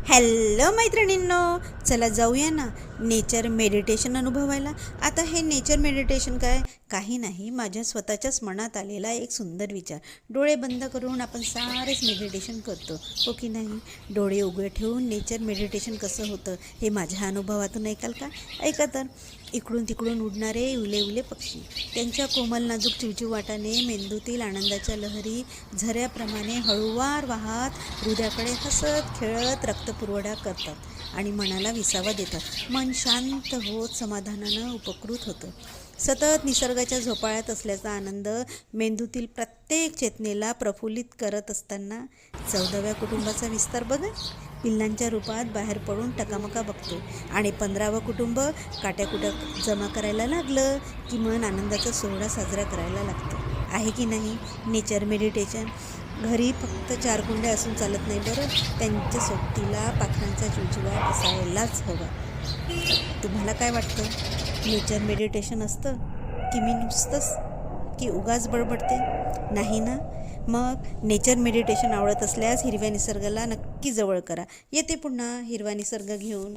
Hello मैत्रिणींनो, चला जाऊया ना नेचर मेडिटेशन अनुभवायला. आता हे नेचर मेडिटेशन काय काही नाही, माझ्या स्वतःच्याच मनात आलेला एक सुंदर विचार. डोळे बंद करून आपण सारेच मेडिटेशन करतो, हो की नाही? डोळे उघडे ठेवून नेचर मेडिटेशन कसं होतं हे माझ्या अनुभवातून ऐकाल का? ऐका तर. इकडून तिकडून उडणारे उले उले पक्षी, त्यांच्या कोमल नाजूक चिवचिवाटाने मेंदूतील आनंदाच्या लहरी झऱ्याप्रमाणे हळूवार वाहत हृदयाकडे हसत खेळत रक्तपुरवठा करतात आणि मनाला विसावा देतात. मन शांत होत समाधानानं उपकृत होतं. सतत निसर्गाच्या झोपाळ्यात असल्याचा आनंद मेंदूतील प्रत्येक चेतनेला प्रफुल्लित करत असताना 14व्या कुटुंबाचा विस्तार बघा. पिल्लांच्या रूपात बाहेर पडून टकामका बघतो आणि 15वं कुटुंब काट्याकुट्या जमा करायला लागलं की मन आनंदाचा सोहळा साजरा करायला लागतं. आहे की नाही? नेचर मेडिटेशन घरी फक्त 4 कुंड्या असून चालत नाही बरं, त्यांच्या सोबतीला पाखरांचा चिवचिवाट असायलाच हवा. तुम्हाला काय वाटतं? नेचर मेडिटेशन असतं की मी नुसतंच की उगाच बडबडते? नाही ना? मग नेचर मेडिटेशन आवडत असल्यास हिरव्या निसर्गाला नक्की जवळ करा. येते पुन्हा हिरवा निसर्ग घेऊन.